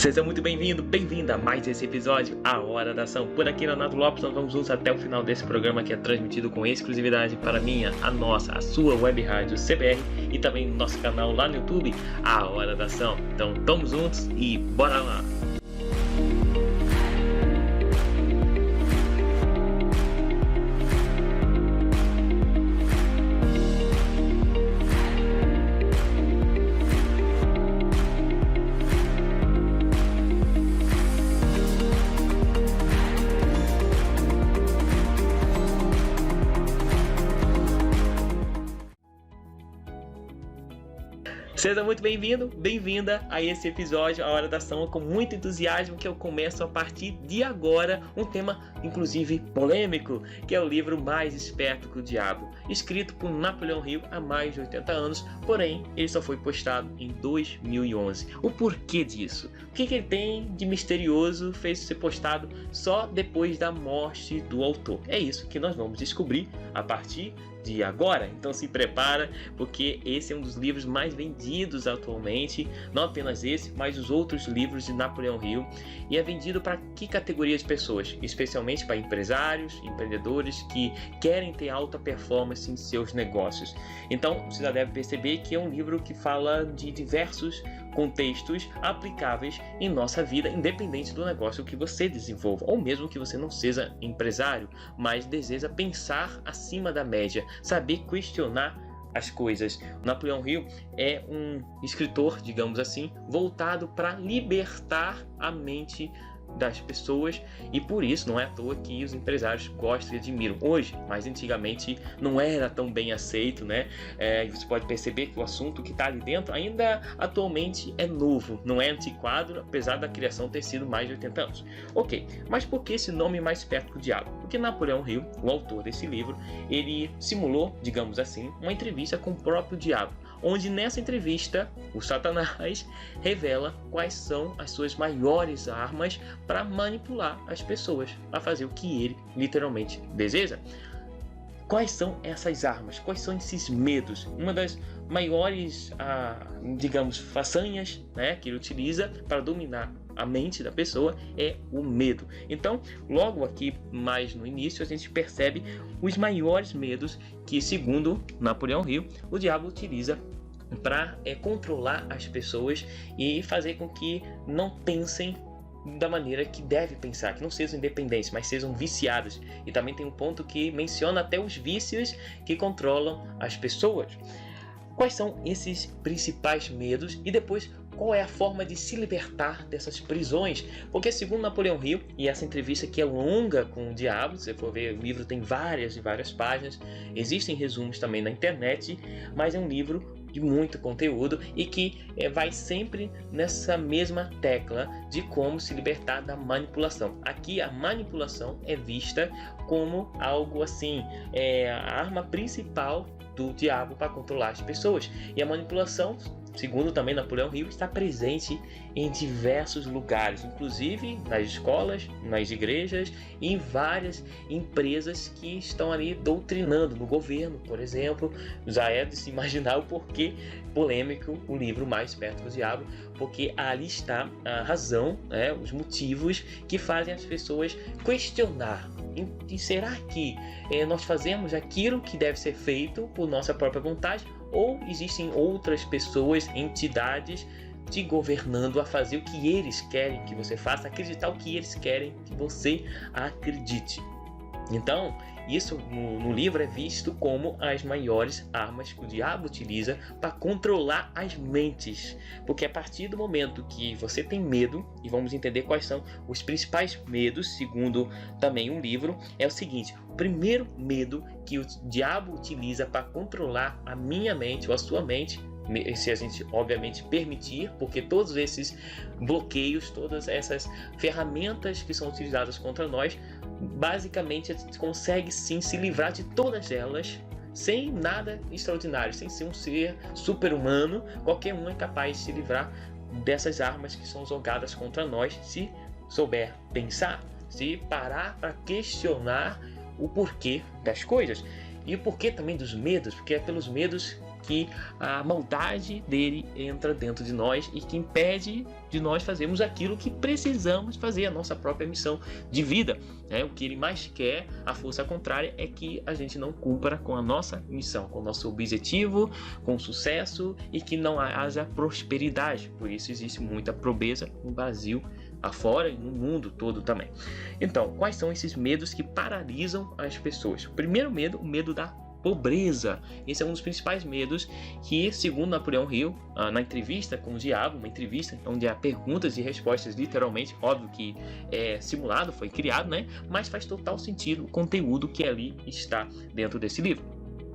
Seja muito bem-vindo, bem-vinda a mais esse episódio, A Hora da Ação. Por aqui, Leonardo Lopes, nós vamos juntos até o final desse programa que é transmitido com exclusividade para a sua web rádio CBR e também no nosso canal lá no YouTube, A Hora da Ação. Então, tamo juntos e bora lá! Seja muito bem-vindo, bem-vinda a esse episódio, A Hora da Ação, com muito entusiasmo que eu começo a partir de agora um tema, inclusive, polêmico, que é o livro Mais Esperto que o Diabo, escrito por Napoleão Hill há mais de 80 anos, porém, ele só foi postado em 2011. O porquê disso? O que ele tem de misterioso fez ser postado só depois da morte do autor? É isso que nós vamos descobrir a partir de agora, então se prepara, porque esse é um dos livros mais vendidos atualmente, não apenas esse, mas os outros livros de Napoleão Hill, e é vendido para que categoria de pessoas? Especialmente para empresários, empreendedores que querem ter alta performance em seus negócios. Então você já deve perceber que é um livro que fala de diversos contextos aplicáveis em nossa vida, independente do negócio que você desenvolva, ou mesmo que você não seja empresário, mas deseja pensar acima da média, saber questionar as coisas. O Napoleão Hill é um escritor, digamos assim, voltado para libertar a mente das pessoas, e por isso não é à toa que os empresários gostam e admiram hoje, mas antigamente não era tão bem aceito, né? Você pode perceber que o assunto que está ali dentro ainda atualmente é novo, não é antiquado, apesar da criação ter sido mais de 80 anos. Ok, mas por que esse nome Mais Esperto que o Diabo? Porque Napoleão Hill, o autor desse livro, ele simulou, digamos assim, uma entrevista com o próprio diabo, onde nessa entrevista o Satanás revela quais são as suas maiores armas para manipular as pessoas a fazer o que ele literalmente deseja. Quais são essas armas? Quais são esses medos? Uma das maiores, digamos, façanhas, né, que ele utiliza para dominar a mente da pessoa é o medo. Então, logo aqui, mais no início, a gente percebe os maiores medos que, segundo Napoleão Hill, o diabo utiliza para controlar as pessoas e fazer com que não pensem da maneira que deve pensar, que não sejam independentes, mas sejam viciadas. E também tem um ponto que menciona até os vícios que controlam as pessoas. Quais são esses principais medos e depois qual é a forma de se libertar dessas prisões? Porque segundo Napoleão Hill, e essa entrevista aqui é longa com o diabo, se você for ver, o livro tem várias e várias páginas, existem resumos também na internet, mas é um livro de muito conteúdo e que vai sempre nessa mesma tecla de como se libertar da manipulação. Aqui a manipulação é vista como algo assim, a arma principal do diabo para controlar as pessoas. E a manipulação, segundo também Napoleão Hill, está presente em diversos lugares, inclusive nas escolas, nas igrejas e em várias empresas que estão ali doutrinando, no governo, por exemplo. Já é de se imaginar o porquê polêmico o livro Mais Esperto que o Diabo, porque ali está a razão, os motivos que fazem as pessoas questionar. E será que nós fazemos aquilo que deve ser feito por nossa própria vontade? Ou existem outras pessoas, entidades te governando a fazer o que eles querem que você faça, acreditar o que eles querem que você acredite? Então, isso no livro é visto como as maiores armas que o diabo utiliza para controlar as mentes. Porque a partir do momento que você tem medo, e vamos entender quais são os principais medos, segundo também um livro, é o seguinte: o primeiro medo que o diabo utiliza para controlar a minha mente ou a sua mente, se a gente obviamente permitir, porque todos esses bloqueios, todas essas ferramentas que são utilizadas contra nós, basicamente a gente consegue sim se livrar de todas elas sem nada extraordinário, sem ser um ser super-humano. Qualquer um é capaz de se livrar dessas armas que são jogadas contra nós, se souber pensar, se parar para questionar o porquê das coisas. E o porquê também dos medos, porque é pelos medos que a maldade dele entra dentro de nós e que impede de nós fazermos aquilo que precisamos fazer, a nossa própria missão de vida. O que ele mais quer, a força contrária, é que a gente não cumpra com a nossa missão, com o nosso objetivo, com o sucesso e que não haja prosperidade. Por isso existe muita pobreza no Brasil, afora e no mundo todo também. Então, quais são esses medos que paralisam as pessoas? O primeiro medo, o medo da pobreza. Esse é um dos principais medos que, segundo Napoleão Hill, na entrevista com o diabo, uma entrevista onde há perguntas e respostas literalmente, óbvio que é simulado, foi criado, né? Mas faz total sentido o conteúdo que ali está dentro desse livro.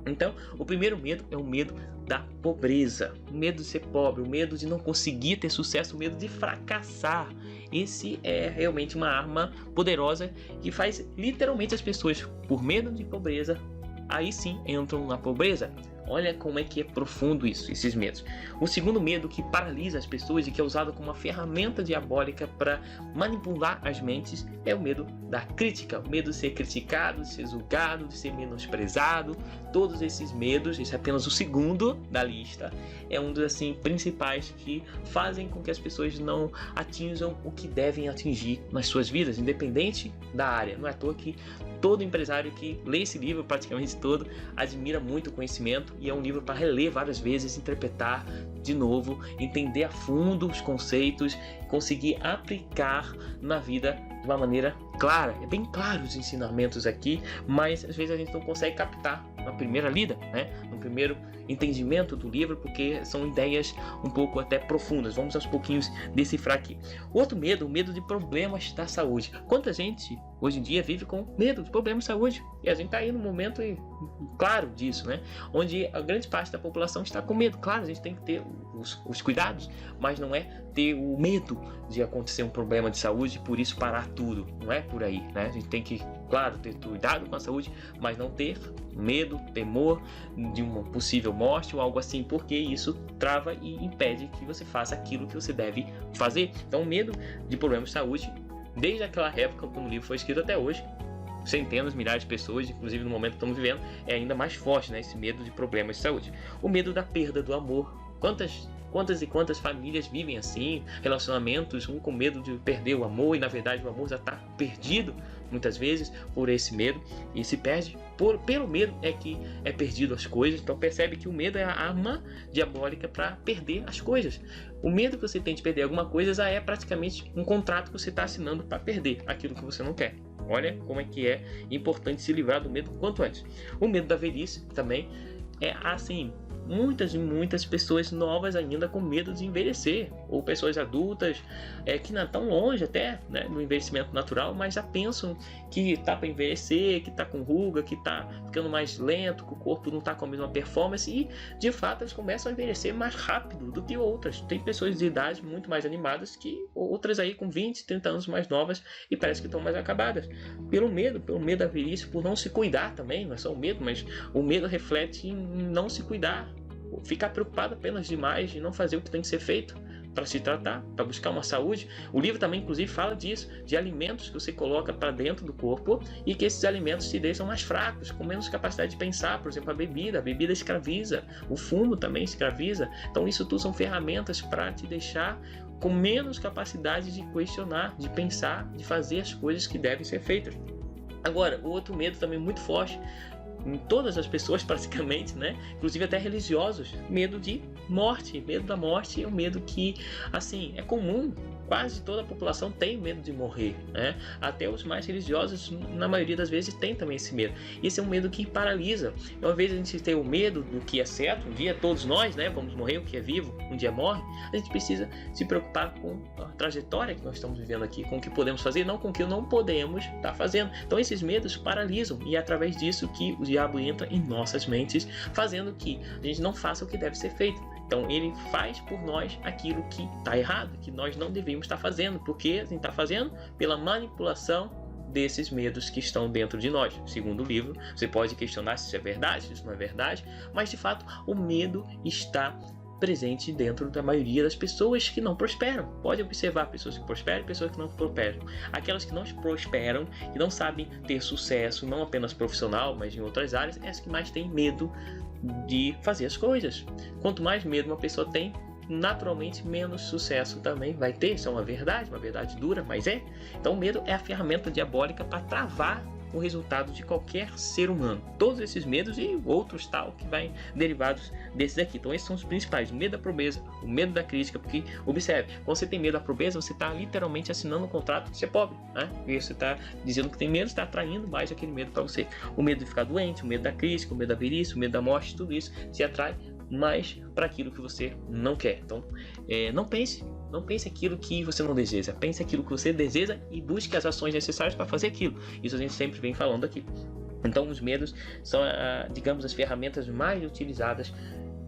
Então, o primeiro medo é o medo da pobreza, o medo de ser pobre, o medo de não conseguir ter sucesso, o medo de fracassar. Esse é realmente uma arma poderosa que faz literalmente as pessoas, por medo de pobreza, aí sim entram na pobreza. Olha como é que é profundo isso, esses medos. O segundo medo que paralisa as pessoas e que é usado como uma ferramenta diabólica para manipular as mentes é o medo da crítica. O medo de ser criticado, de ser julgado, de ser menosprezado. Todos esses medos, esse é apenas o segundo da lista, é um dos principais que fazem com que as pessoas não atinjam o que devem atingir nas suas vidas, independente da área. Não é à toa que todo empresário que lê esse livro, praticamente todo, admira muito o conhecimento e é um livro para reler várias vezes, interpretar de novo, entender a fundo os conceitos, conseguir aplicar na vida de uma maneira clara. É bem claro os ensinamentos aqui, mas às vezes a gente não consegue captar na primeira lida, no primeiro entendimento do livro, porque são ideias um pouco até profundas. Vamos aos pouquinhos decifrar aqui. Outro medo, o medo de problemas da saúde. Quanta gente hoje em dia vive com medo de problemas de saúde? E a gente está aí num momento claro disso, onde a grande parte da população está com medo. Claro, a gente tem que ter os cuidados, mas não é ter o medo de acontecer um problema de saúde e por isso parar tudo. Não é por aí, A gente tem que, claro, ter cuidado com a saúde, mas não ter medo, temor de uma possível morte ou algo assim, porque isso trava e impede que você faça aquilo que você deve fazer. Então, o medo de problemas de saúde, desde aquela época, quando o livro foi escrito até hoje, centenas, milhares de pessoas, inclusive no momento que estamos vivendo, é ainda mais forte, esse medo de problemas de saúde. O medo da perda do amor. Quantas e quantas famílias vivem assim, relacionamentos, um com medo de perder o amor e na verdade o amor já está perdido muitas vezes por esse medo e se perde pelo medo é que é perdido as coisas. Então percebe que o medo é a arma diabólica para perder as coisas. O medo que você tem de perder alguma coisa já é praticamente um contrato que você está assinando para perder aquilo que você não quer. Olha como é que é importante se livrar do medo quanto antes. O medo da velhice também é assim. Muitas e muitas pessoas novas ainda com medo de envelhecer, ou pessoas adultas que não estão longe até do envelhecimento natural, mas já pensam que está para envelhecer, que está com ruga, que está ficando mais lento, que o corpo não está com a mesma performance e de fato eles começam a envelhecer mais rápido do que outras. Tem pessoas de idade muito mais animadas que outras aí com 20, 30 anos mais novas e parece que estão mais acabadas. Pelo medo da velhice, por não se cuidar também, não é só o medo, mas o medo reflete em não se cuidar. Ficar preocupado apenas demais e não fazer o que tem que ser feito para se tratar, para buscar uma saúde. O livro também, inclusive, fala disso, de alimentos que você coloca para dentro do corpo e que esses alimentos te deixam mais fracos, com menos capacidade de pensar. Por exemplo, a bebida escraviza, o fumo também escraviza. Então, isso tudo são ferramentas para te deixar com menos capacidade de questionar, de pensar, de fazer as coisas que devem ser feitas. Agora, o outro medo também muito forte em todas as pessoas praticamente, inclusive até religiosos, medo de morte. Medo da morte é um medo que, assim, é comum. Quase toda a população tem medo de morrer, Até os mais religiosos, na maioria das vezes, tem também esse medo. Esse é um medo que paralisa. Uma vez a gente tem o medo do que é certo, um dia todos nós, vamos morrer, o que é vivo, um dia morre. A gente precisa se preocupar com a trajetória que nós estamos vivendo aqui, com o que podemos fazer, não com o que não podemos estar fazendo. Então esses medos paralisam e é através disso que o diabo entra em nossas mentes, fazendo que a gente não faça o que deve ser feito. Então ele faz por nós aquilo que está errado, que nós não devemos estar fazendo, porque a gente está fazendo pela manipulação desses medos que estão dentro de nós. Segundo o livro, você pode questionar se isso é verdade, se isso não é verdade, mas de fato o medo está presente dentro da maioria das pessoas que não prosperam. Pode observar pessoas que prosperam e pessoas que não prosperam. Aquelas que não prosperam, que não sabem ter sucesso, não apenas profissional, mas em outras áreas, é as que mais têm medo de fazer as coisas. Quanto mais medo uma pessoa tem, naturalmente menos sucesso também vai ter. Isso é uma verdade dura, mas é. Então o medo é a ferramenta diabólica para travar o resultado de qualquer ser humano. Todos esses medos e outros tal que vai derivados desses aqui. Então esses são os principais: o medo da pobreza, o medo da crítica, porque observe, quando você tem medo da pobreza, você está literalmente assinando um contrato de ser pobre, né? E você está dizendo que tem medo, está atraindo mais aquele medo para você. O medo de ficar doente, o medo da crítica, o medo da velhice, o medo da morte, tudo isso se atrai mais para aquilo que você não quer. Então não pense aquilo que você não deseja, pense aquilo que você deseja e busque as ações necessárias para fazer aquilo. Isso a gente sempre vem falando aqui. Então os medos são, digamos, as ferramentas mais utilizadas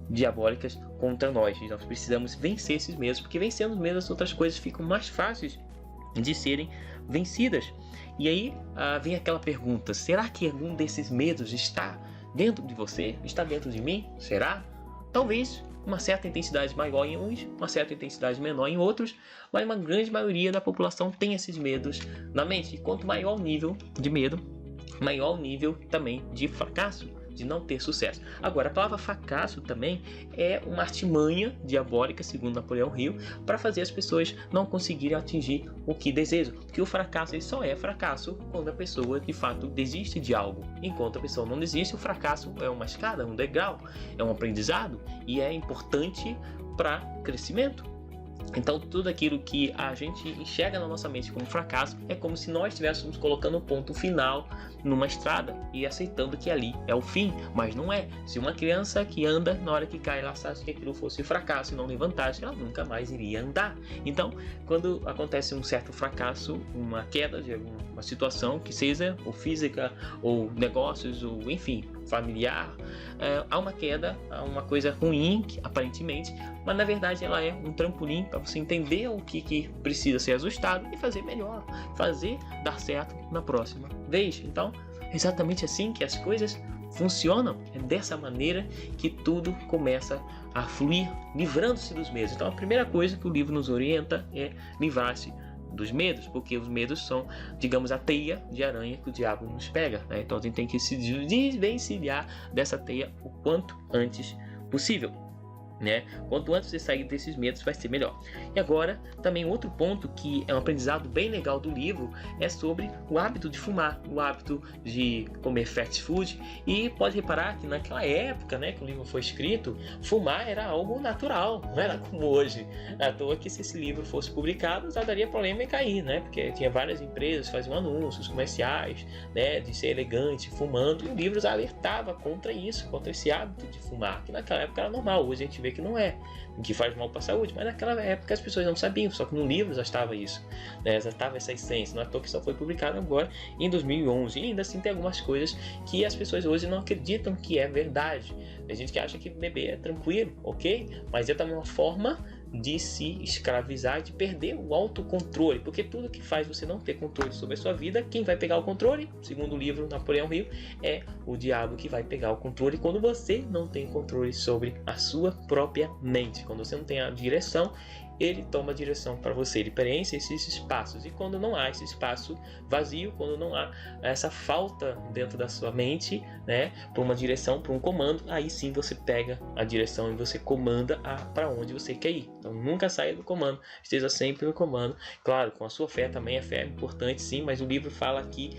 diabólicas contra nós. E nós precisamos vencer esses medos, porque vencendo os medos, outras coisas ficam mais fáceis de serem vencidas. E aí vem aquela pergunta: será que algum desses medos está dentro de você? Está dentro de mim? Será? Talvez uma certa intensidade maior em uns, uma certa intensidade menor em outros, mas uma grande maioria da população tem esses medos na mente. E quanto maior o nível de medo, maior o nível também de fracasso, de não ter sucesso. Agora, a palavra fracasso também é uma artimanha diabólica, segundo Napoleão Hill, para fazer as pessoas não conseguirem atingir o que desejam. Porque o fracasso ele só é fracasso quando a pessoa de fato desiste de algo. Enquanto a pessoa não desiste, o fracasso é uma escada, um degrau, é um aprendizado e é importante para crescimento. Então tudo aquilo que a gente enxerga na nossa mente como fracasso é como se nós estivéssemos colocando um ponto final numa estrada e aceitando que ali é o fim, mas não é. Se uma criança que anda, na hora que cai, ela acha que aquilo fosse fracasso e não levantasse, ela nunca mais iria andar. Então, quando acontece um certo fracasso, uma queda de alguma situação, que seja ou física, ou negócios, ou enfim, familiar, há uma queda, há uma coisa ruim, aparentemente, mas na verdade ela é um trampolim para você entender o que precisa ser ajustado e fazer melhor, fazer dar certo na próxima vez. Então, é exatamente assim que as coisas funcionam. É dessa maneira que tudo começa a fluir, livrando-se dos medos. Então, a primeira coisa que o livro nos orienta é livrar-se dos medos, porque os medos são, digamos, a teia de aranha que o diabo nos pega, né? Então a gente tem que se desvencilhar dessa teia o quanto antes possível, né? Quanto antes você sair desses medos, vai ser melhor. E agora, também outro ponto que é um aprendizado bem legal do livro é sobre o hábito de fumar, o hábito de comer fast food. E pode reparar que naquela época, né, que o livro foi escrito, fumar era algo natural, não era como hoje. À toa que se esse livro fosse publicado, já daria problema em cair, né? Porque tinha várias empresas que faziam anúncios comerciais, né, de ser elegante fumando, e o livro já alertava contra isso, contra esse hábito de fumar, que naquela época era normal. Hoje a gente vê que não é, que faz mal para a saúde, mas naquela época as pessoas não sabiam, só que no livro já estava isso, né? Já estava essa essência. Não é à toa que só foi publicado agora em 2011, e ainda assim tem algumas coisas que as pessoas hoje não acreditam que é verdade. Tem gente que acha que beber é tranquilo, ok? Mas é também uma forma de se escravizar, de perder o autocontrole, porque tudo que faz você não ter controle sobre a sua vida, quem vai pegar o controle, segundo o livro Napoleão Hill, é o diabo que vai pegar o controle quando você não tem controle sobre a sua própria mente. Quando você não tem a direção, ele toma a direção para você, ele preenche esses espaços. E quando não há esse espaço vazio, quando não há essa falta dentro da sua mente, né, para uma direção, para um comando, aí sim você pega a direção e você comanda para onde você quer ir. Então nunca saia do comando, esteja sempre no comando. Claro, com a sua fé também, a fé é importante sim, mas o livro fala aqui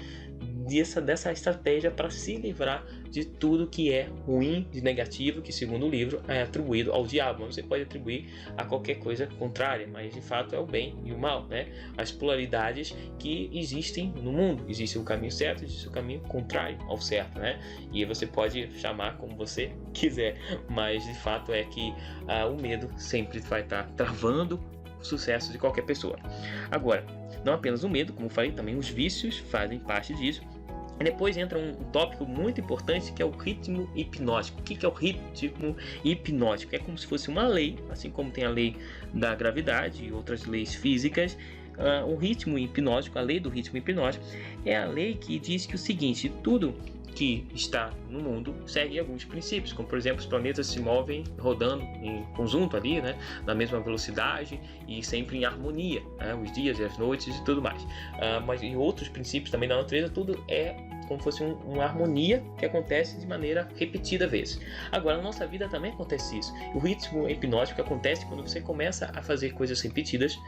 dessa estratégia para se livrar de tudo que é ruim, de negativo, que segundo o livro é atribuído ao diabo. Você pode atribuir a qualquer coisa contrária, mas de fato é o bem e o mal, né? As polaridades que existem no mundo. Existe o caminho certo, existe o caminho contrário ao certo, né? E você pode chamar como você quiser, mas de fato é que o medo sempre vai estar travando o sucesso de qualquer pessoa. Agora, não apenas o medo, como eu falei, também os vícios fazem parte disso. E depois entra um tópico muito importante, que é o ritmo hipnótico. O que é o ritmo hipnótico? É como se fosse uma lei, assim como tem a lei da gravidade e outras leis físicas. O ritmo hipnótico, a lei do ritmo hipnótico, é a lei que diz que o seguinte: tudo que está no mundo segue alguns princípios, como por exemplo os planetas se movem rodando em conjunto ali, né, na mesma velocidade e sempre em harmonia, né, os dias e as noites e tudo mais. Mas em outros princípios também da natureza, tudo é como fosse uma harmonia que acontece de maneira repetida vezes. Agora, na nossa vida também acontece isso. O ritmo hipnótico acontece quando você começa a fazer coisas repetidas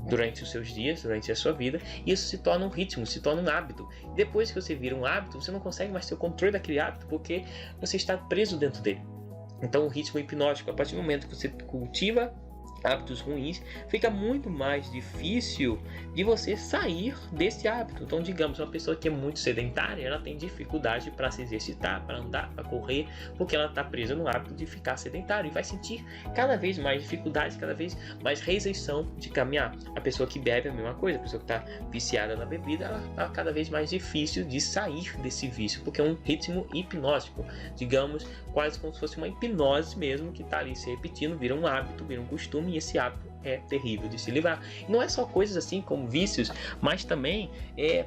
durante os seus dias, durante a sua vida, e isso se torna um ritmo, se torna um hábito. Depois que você vira um hábito, você não consegue mais ter o controle daquele hábito porque você está preso dentro dele. Então, o ritmo hipnótico, a partir do momento que você cultiva hábitos ruins, fica muito mais difícil de você sair desse hábito. Então, digamos, uma pessoa que é muito sedentária, ela tem dificuldade para se exercitar, para andar, para correr, porque ela está presa no hábito de ficar sedentária e vai sentir cada vez mais dificuldade, cada vez mais rejeição de caminhar. A pessoa que bebe é a mesma coisa, a pessoa que está viciada na bebida, ela está cada vez mais difícil de sair desse vício, porque é um ritmo hipnótico, digamos, quase como se fosse uma hipnose mesmo, que está ali se repetindo, vira um hábito, vira um costume, e esse hábito é terrível de se livrar. E não é só coisas assim como vícios, mas também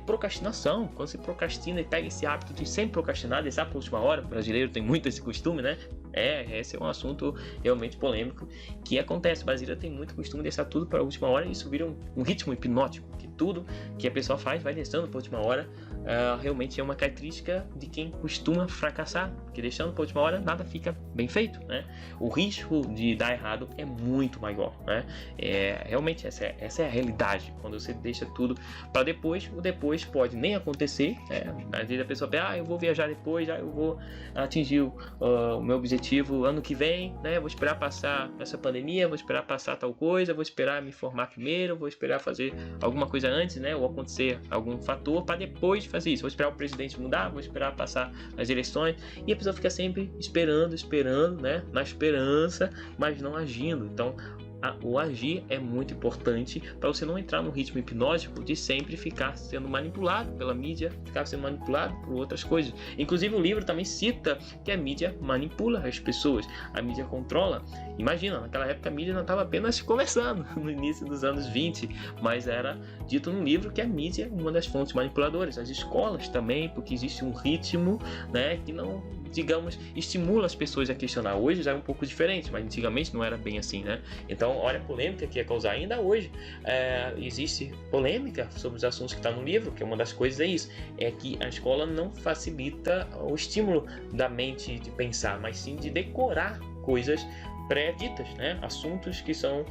procrastinação. Quando você procrastina e pega esse hábito de sempre procrastinar, deixar para a última hora, o brasileiro tem muito esse costume, né? Esse é um assunto realmente polêmico que acontece. O brasileiro tem muito costume de deixar tudo para a última hora, e isso vira um ritmo hipnótico, que tudo que a pessoa faz vai deixando para a última hora. Realmente é uma característica de quem costuma fracassar, porque deixando para a última hora nada fica bem feito, né? O risco de dar errado é muito maior, né? Realmente essa é a realidade. Quando você deixa tudo para depois, o depois pode nem acontecer, né? Às vezes a pessoa pensa, eu vou viajar depois, eu vou atingir o meu objetivo ano que vem, né? Vou esperar passar essa pandemia, vou esperar passar tal coisa, vou esperar me formar primeiro, vou esperar fazer alguma coisa antes, né? Ou acontecer algum fator para depois fazer isso. Vou esperar o presidente mudar, vou esperar passar as eleições, e a pessoa fica sempre esperando, né? Na esperança, mas não agindo. Então, o agir é muito importante para você não entrar no ritmo hipnótico de sempre ficar sendo manipulado pela mídia, ficar sendo manipulado por outras coisas. Inclusive o livro também cita que a mídia manipula as pessoas, a mídia controla. Imagina, naquela época a mídia não estava apenas começando, no início dos anos 20, mas era dito no livro que a mídia é uma das fontes manipuladoras. As escolas também, porque existe um ritmo, né, que não, digamos, estimula as pessoas a questionar. Hoje já é um pouco diferente, mas antigamente não era bem assim, né? Então, olha a polêmica que ia causar ainda hoje. Existe polêmica sobre os assuntos que está no livro, que uma das coisas é isso, é que a escola não facilita o estímulo da mente de pensar, mas sim de decorar coisas pré-ditas, né? Assuntos que são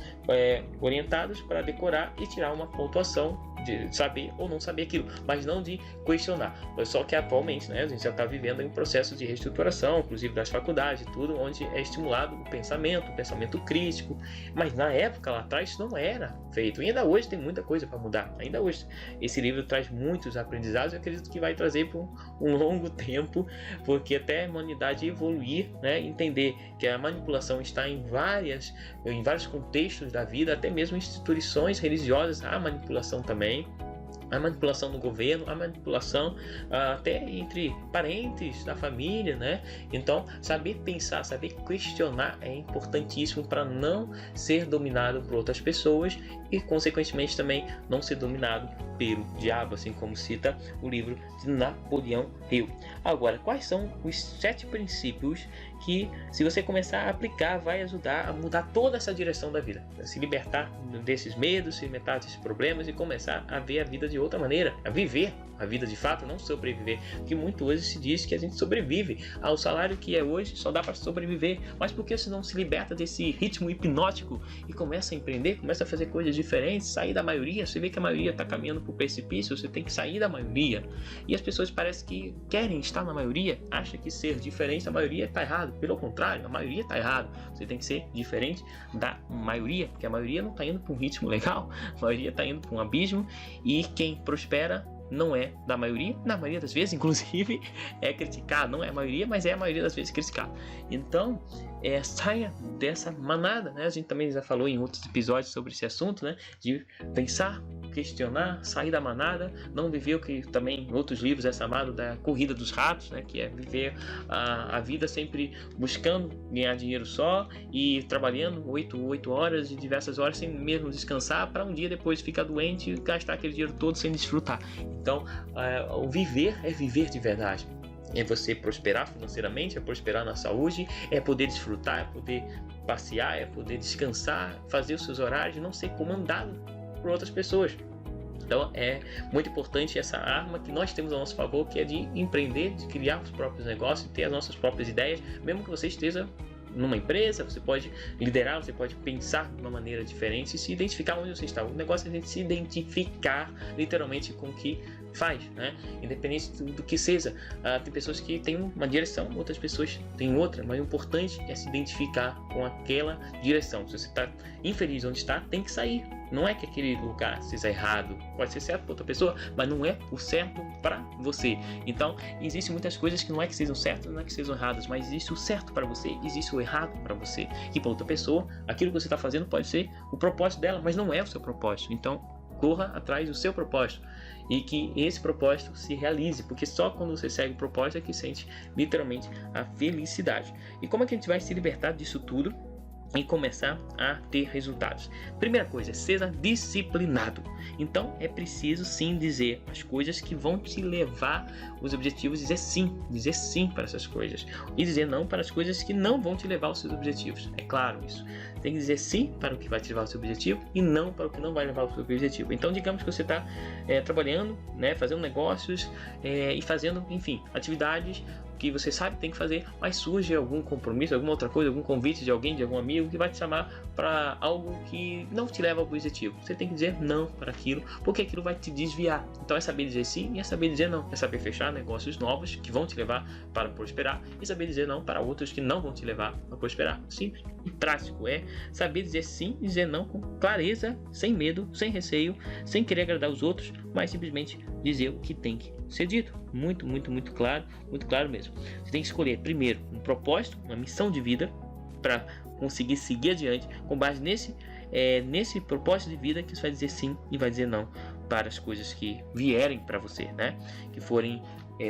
orientados para decorar e tirar uma pontuação de saber ou não saber aquilo, mas não de questionar. Só que atualmente, né, a gente já está vivendo um processo de reestruturação, inclusive das faculdades, tudo onde é estimulado o pensamento crítico, mas na época lá atrás isso não era feito, e ainda hoje tem muita coisa para mudar. Ainda hoje esse livro traz muitos aprendizados, eu acredito que vai trazer por um longo tempo, porque até a humanidade evoluir, né, entender que a manipulação está em vários contextos da vida, até mesmo instituições religiosas, há manipulação também, a manipulação do governo, a manipulação até entre parentes da família, né? Então, saber pensar, saber questionar é importantíssimo para não ser dominado por outras pessoas e, consequentemente, também não ser dominado pelo diabo, assim como cita o livro de Napoleão Hill. Agora, quais são os 7 princípios que, se você começar a aplicar, vai ajudar a mudar toda essa direção da vida, se libertar desses medos, se libertar desses problemas e começar a ver a vida de outra maneira, a viver a vida de fato, não sobreviver, porque muito hoje se diz que a gente sobrevive ao salário que é hoje, só dá para sobreviver, mas por que você não se liberta desse ritmo hipnótico e começa a empreender, começa a fazer coisas diferentes, sair da maioria? Você vê que a maioria está caminhando para o precipício, você tem que sair da maioria, e as pessoas parecem que querem estar na maioria, acham que ser diferente da maioria está errado. Pelo contrário, a maioria está errado, você tem que ser diferente da maioria, porque a maioria não está indo para um ritmo legal, a maioria está indo para um abismo, e quem prospera não é da maioria, na maioria das vezes, inclusive, é criticado. Não é a maioria, mas é a maioria das vezes criticado. Então, saia dessa manada, né? A gente também já falou em outros episódios sobre esse assunto, né? De pensar, questionar, sair da manada, não viver o que também em outros livros é chamado da corrida dos ratos, né? Que é viver a vida sempre buscando ganhar dinheiro só e trabalhando 8 horas e diversas horas sem mesmo descansar, para um dia depois ficar doente e gastar aquele dinheiro todo sem desfrutar. Então, o viver é viver de verdade. é você prosperar financeiramente, é prosperar na saúde, é poder desfrutar, é poder passear, é poder descansar, fazer os seus horários, não ser comandado por outras pessoas. Então é muito importante essa arma que nós temos a nosso favor, que é de empreender, de criar os próprios negócios, ter as nossas próprias ideias, mesmo que você esteja numa empresa, você pode liderar, você pode pensar de uma maneira diferente e se identificar onde você está. O negócio é a gente se identificar literalmente com o que faz, né? Independente do que seja. Tem pessoas que têm uma direção, outras pessoas têm outra, mas o importante é se identificar com aquela direção. Se você está infeliz onde está, tem que sair. Não é que aquele lugar seja errado, pode ser certo para outra pessoa, mas não é o certo para você. Então, existem muitas coisas que não é que sejam certas, não é que sejam erradas, mas existe o certo para você, existe o errado para você. E para outra pessoa, aquilo que você está fazendo pode ser o propósito dela, mas não é o seu propósito. Então, corra atrás do seu propósito e que esse propósito se realize, porque só quando você segue o propósito é que sente literalmente a felicidade. E como é que a gente vai se libertar disso tudo e começar a ter resultados? Primeira coisa, seja disciplinado. Então é preciso sim dizer as coisas que vão te levar os objetivos, dizer sim para essas coisas e dizer não para as coisas que não vão te levar aos seus objetivos. É claro isso. Tem que dizer sim para o que vai te levar ao seu objetivo e não para o que não vai levar ao seu objetivo. Então digamos que você está trabalhando, né, fazendo negócios e fazendo, enfim, atividades que você sabe que tem que fazer, mas surge algum compromisso, alguma outra coisa, algum convite de alguém, de algum amigo que vai te chamar para algo que não te leva ao objetivo. Você tem que dizer não para aquilo, porque aquilo vai te desviar. Então é saber dizer sim e é saber dizer não. É saber fechar negócios novos que vão te levar para prosperar e saber dizer não para outros que não vão te levar a prosperar. Simples e prático. É saber dizer sim e dizer não com clareza, sem medo, sem receio, sem querer agradar os outros, mas simplesmente dizer o que tem que ser dito. Muito claro mesmo. Você tem que escolher primeiro um propósito, uma missão de vida para conseguir seguir adiante com base nesse propósito de vida que você vai dizer sim e vai dizer não para as coisas que vierem para você, né? Que forem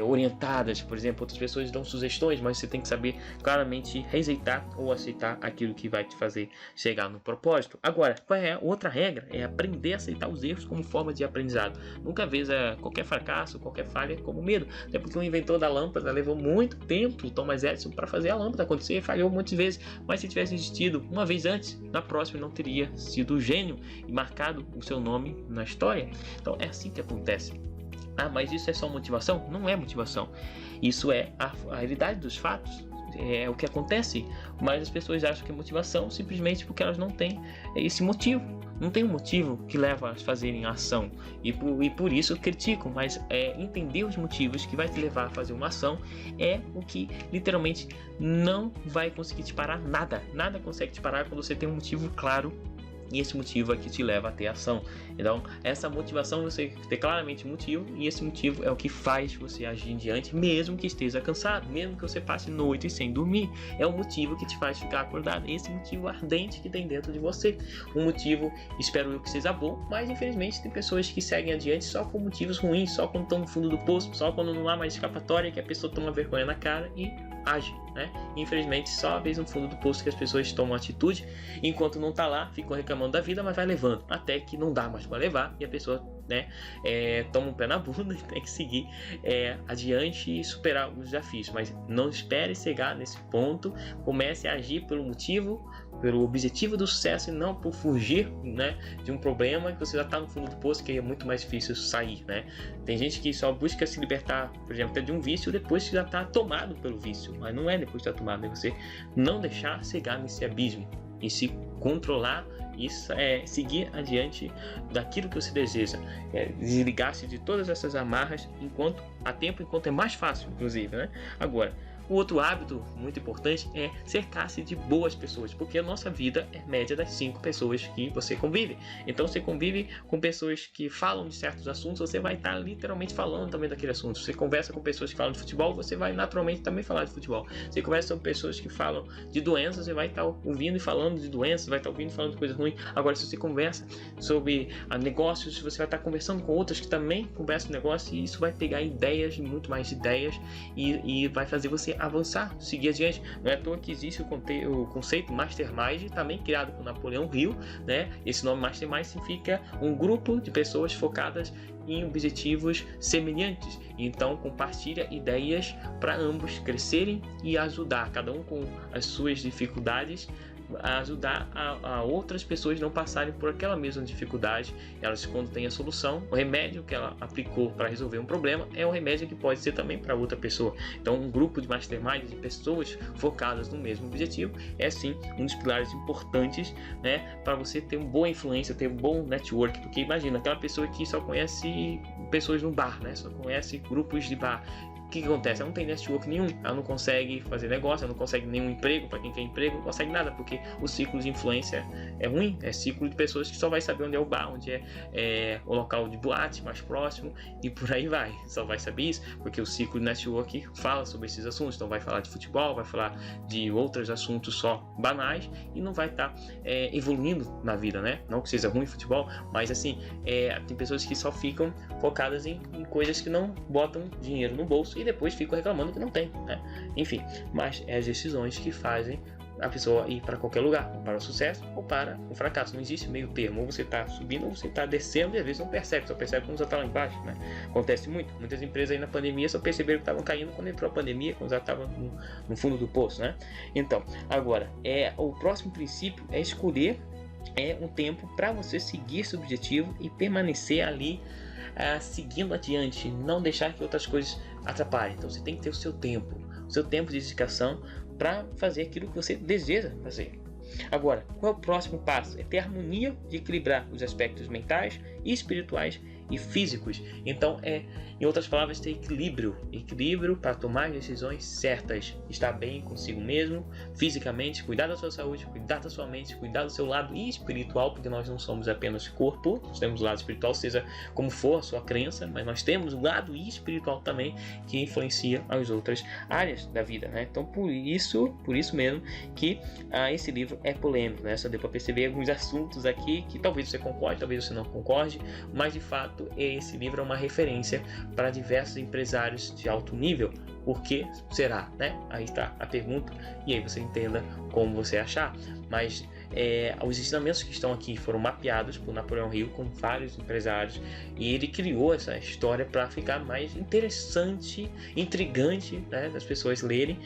orientadas. Por exemplo, outras pessoas dão sugestões, mas você tem que saber claramente rejeitar ou aceitar aquilo que vai te fazer chegar no propósito. Agora, qual é a outra regra? É aprender a aceitar os erros como forma de aprendizado. Nunca veja qualquer fracasso, qualquer falha como medo. Até porque o inventor da lâmpada levou muito tempo, Thomas Edison, para fazer a lâmpada acontecer, falhou muitas vezes, mas se tivesse existido uma vez antes, na próxima não teria sido gênio e marcado o seu nome na história. Então é assim que acontece. Mas isso é só motivação? Não é motivação. Isso é a realidade dos fatos. É o que acontece. Mas as pessoas acham que é motivação simplesmente porque elas não têm esse motivo. Não tem um motivo que leva a fazerem a ação. E por isso criticam. Mas entender os motivos que vai te levar a fazer uma ação é o que literalmente não vai conseguir te parar nada. Nada consegue te parar quando você tem um motivo claro. E esse motivo é que te leva a ter ação. Então, essa motivação, você ter claramente um motivo, e esse motivo é o que faz você agir em diante, mesmo que esteja cansado, mesmo que você passe noites sem dormir. É o motivo que te faz ficar acordado, esse motivo ardente que tem dentro de você. Um motivo, espero eu que seja bom, mas infelizmente tem pessoas que seguem adiante só com motivos ruins, só quando estão no fundo do poço, só quando não há mais escapatória, que a pessoa toma vergonha na cara e age, né? Infelizmente, só a vez no fundo do poço que as pessoas tomam atitude, enquanto não tá lá, ficam reclamando da vida, mas vai levando, até que não dá mais para levar e a pessoa, né, toma um pé na bunda e tem que seguir adiante e superar os desafios. Mas não espere chegar nesse ponto, comece a agir pelo motivo, pelo objetivo do sucesso e não por fugir, né, de um problema que você já está no fundo do poço, que é muito mais difícil sair, né? Tem gente que só busca se libertar, por exemplo, de um vício depois que já está tomado pelo vício, mas não é depois que está tomado, é você não deixar chegar nesse abismo e se controlar e seguir adiante daquilo que você deseja, desligar-se de todas essas amarras enquanto há tempo, enquanto é mais fácil, inclusive, né? Agora, o outro hábito muito importante é cercar-se de boas pessoas, porque a nossa vida é média das 5 pessoas que você convive. Então, você convive com pessoas que falam de certos assuntos, você vai estar literalmente falando também daquele assunto. Você conversa com pessoas que falam de futebol, você vai naturalmente também falar de futebol. Você conversa com pessoas que falam de doenças, você vai estar ouvindo e falando de doenças, vai estar ouvindo e falando de coisas ruins. Agora, se você conversa sobre negócios, você vai estar conversando com outras que também conversam de negócio, e isso vai pegar ideias, muito mais ideias, e vai fazer você avançar, seguir adiante. Não é à toa que existe o conceito Mastermind, também criado por Napoleão Hill, né? Esse nome Mastermind significa um grupo de pessoas focadas em objetivos semelhantes. Então compartilha ideias para ambos crescerem e ajudar, cada um com as suas dificuldades, a ajudar a outras pessoas não passarem por aquela mesma dificuldade. Elas, quando têm a solução, o remédio que ela aplicou para resolver um problema é um remédio que pode ser também para outra pessoa. Então um grupo de mastermind, de pessoas focadas no mesmo objetivo, é sim um dos pilares importantes, né, para você ter uma boa influência, ter um bom network. Porque imagina, aquela pessoa que só conhece pessoas no bar, né, só conhece grupos de bar. O que acontece? Ela não tem network nenhum, ela não consegue fazer negócio, ela não consegue nenhum emprego, para quem quer emprego, não consegue nada, porque o ciclo de influência é ruim, é ciclo de pessoas que só vai saber onde é o bar, onde é o local de boate mais próximo, e por aí vai, só vai saber isso, porque o ciclo de network fala sobre esses assuntos, então vai falar de futebol, vai falar de outros assuntos só banais, e não vai estar evoluindo na vida, né? Não que seja ruim futebol, mas assim, tem pessoas que só ficam focadas em coisas que não botam dinheiro no bolso, e depois ficam reclamando que não tem, né? Enfim, mas é as decisões que fazem a pessoa ir para qualquer lugar, ou para o sucesso ou para o fracasso. Não existe meio termo, ou você está subindo ou você está descendo, e às vezes não percebe, só percebe quando já está lá embaixo, né? Acontece muito, muitas empresas aí na pandemia só perceberam que estavam caindo quando entrou a pandemia, quando já estavam no fundo do poço, né? Então, agora, o próximo princípio é escolher um tempo para você seguir esse objetivo e permanecer ali seguindo adiante, não deixar que outras coisas atrapalhem. Então você tem que ter o seu tempo de dedicação para fazer aquilo que você deseja fazer. Agora, qual é o próximo passo? É ter harmonia de equilibrar os aspectos mentais, espirituais e físicos. Então em outras palavras, ter equilíbrio para tomar decisões certas, estar bem consigo mesmo, fisicamente, cuidar da sua saúde, cuidar da sua mente, cuidar do seu lado espiritual, porque nós não somos apenas corpo, nós temos o lado espiritual, seja como for a sua crença, mas nós temos o lado espiritual também, que influencia as outras áreas da vida, né? Então por isso mesmo que esse livro é polêmico, né? Só deu para perceber alguns assuntos aqui que talvez você concorde, talvez você não concorde, mas de fato esse livro é uma referência para diversos empresários de alto nível. Por que será, né? Aí está a pergunta, e aí você entenda como você achar. Mas os ensinamentos que estão aqui foram mapeados por Napoleão Hill com vários empresários, e ele criou essa história para ficar mais interessante, intrigante, né, das pessoas lerem,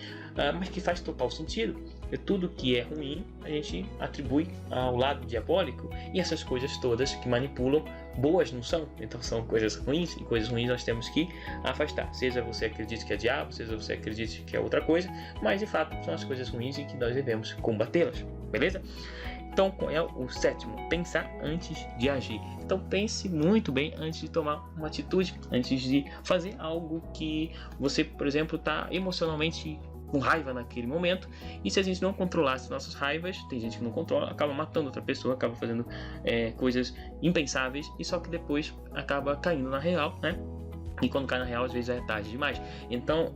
mas que faz total sentido. Tudo que é ruim a gente atribui ao lado diabólico, e essas coisas todas que manipulam boas não são, então são coisas ruins, e coisas ruins nós temos que afastar, seja você acredite que é diabo, seja você acredite que é outra coisa, mas de fato são as coisas ruins e que nós devemos combatê-las, beleza? Então, qual é o sétimo? Pensar antes de agir. Então pense muito bem antes de tomar uma atitude, antes de fazer algo que você, por exemplo, está emocionalmente com raiva naquele momento, e se a gente não controlasse nossas raivas, tem gente que não controla, acaba matando outra pessoa, acaba fazendo coisas impensáveis, e só que depois acaba caindo na real, né? E quando cai na real, às vezes já é tarde demais. Então,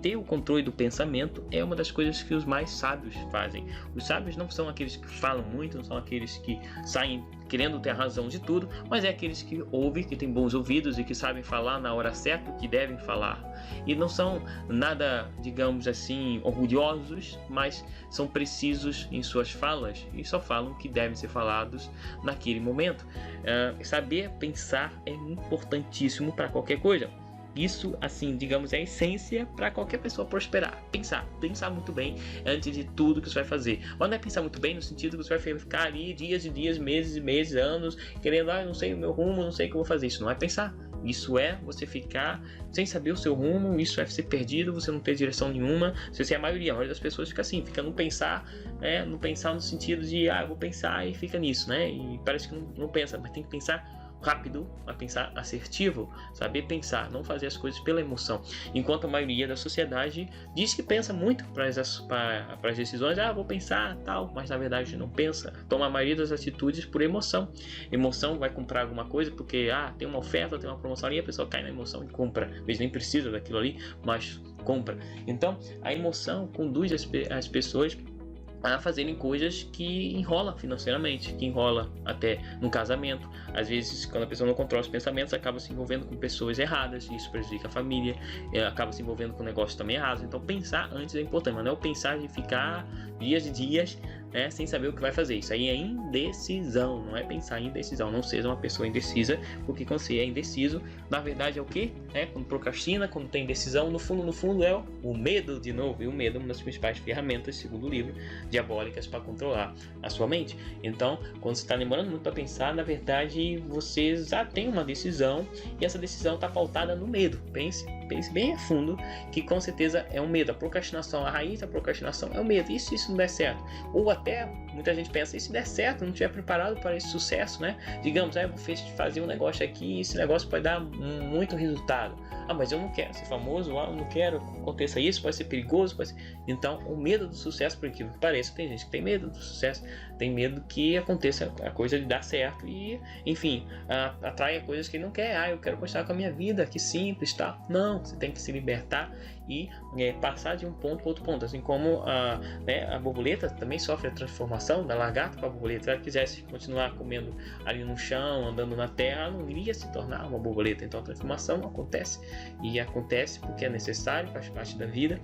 ter o controle do pensamento é uma das coisas que os mais sábios fazem. Os sábios não são aqueles que falam muito, não são aqueles que saem querendo ter a razão de tudo, mas é aqueles que ouvem, que têm bons ouvidos e que sabem falar na hora certa o que devem falar. E não são nada, digamos assim, orgulhosos, mas são precisos em suas falas e só falam o que devem ser falados naquele momento. Saber pensar é importantíssimo para qualquer coisa. Isso, assim, digamos, é a essência para qualquer pessoa prosperar. Pensar muito bem antes de tudo que você vai fazer. Mas não é pensar muito bem no sentido que você vai ficar ali dias e dias, meses e meses, anos, querendo, não sei o meu rumo, não sei o que eu vou fazer. Isso não é pensar. Isso é você ficar sem saber o seu rumo, isso é ser perdido, você não ter direção nenhuma. Se é a maioria das pessoas fica assim, fica no pensar no sentido de, eu vou pensar e fica nisso, né? E parece que não pensa, mas tem que pensar rápido, a pensar assertivo, saber pensar, não fazer as coisas pela emoção. Enquanto a maioria da sociedade diz que pensa muito para as decisões, vou pensar tal, mas na verdade não pensa, toma a maioria das atitudes por emoção. Emoção, vai comprar alguma coisa porque tem uma oferta, tem uma promoção ali, a pessoa cai na emoção e compra, às vezes nem precisa daquilo ali, mas compra. Então a emoção conduz as pessoas a fazerem coisas que enrola financeiramente, que enrola até no casamento. Às vezes, quando a pessoa não controla os pensamentos, acaba se envolvendo com pessoas erradas, e isso prejudica a família, acaba se envolvendo com negócios também errados. Então, pensar antes é importante, mas não é o pensar de ficar dias e dias, né, sem saber o que vai fazer. Isso aí é indecisão, não é pensar em indecisão. Não seja uma pessoa indecisa, porque quando você é indeciso, na verdade é o quê? Quando procrastina, quando tem indecisão, no fundo é o medo de novo. E o medo é uma das principais ferramentas, segundo o livro, diabólicas para controlar a sua mente. Então, quando você está demorando muito para pensar, na verdade você já tem uma decisão e essa decisão está pautada no medo. Pense bem a fundo que com certeza é um medo. A procrastinação, a raiz da procrastinação é o medo. E se isso não der certo? Ou até muita gente pensa, e se der certo, não estiver preparado para esse sucesso, né? Digamos, eu vou fazer um negócio aqui e esse negócio pode dar muito resultado. Mas eu não quero ser famoso, eu não quero que aconteça isso, pode ser perigoso, pode ser... Então, o medo do sucesso, por incrível que pareça, tem gente que tem medo do sucesso, tem medo que aconteça a coisa de dar certo e, enfim, atrai coisas que ele não quer. Eu quero postar com a minha vida, que simples, tá? Não, você tem que se libertar e passar de um ponto para outro ponto, assim como a borboleta também sofre a transformação da lagarta para a borboleta. Se ela quisesse continuar comendo ali no chão, andando na terra, ela não iria se tornar uma borboleta. Então a transformação acontece, e acontece porque é necessário, faz parte da vida,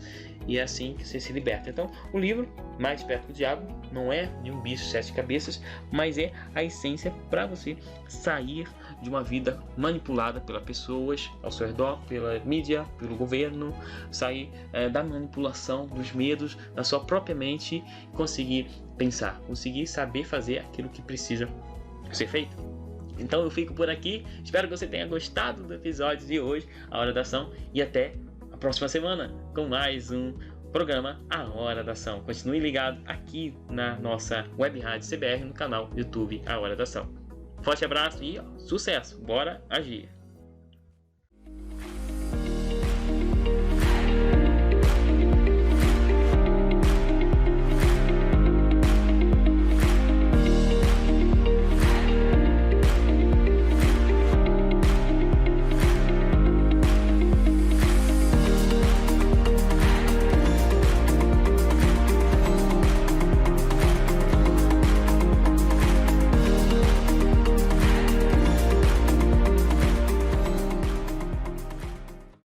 e é assim que você se liberta. Então o livro Mais Esperto que o Diabo não é de um bicho de 7 cabeças, mas é a essência para você sair de uma vida manipulada pelas pessoas ao seu redor, pela mídia, pelo governo, sair da manipulação, dos medos, da sua própria mente, conseguir pensar, conseguir saber fazer aquilo que precisa ser feito. Então eu fico por aqui, espero que você tenha gostado do episódio de hoje, A Hora da Ação, e até a próxima semana com mais um programa A Hora da Ação. Continue ligado aqui na nossa Web Rádio CBR, no canal YouTube A Hora da Ação. Forte abraço e sucesso! Bora agir!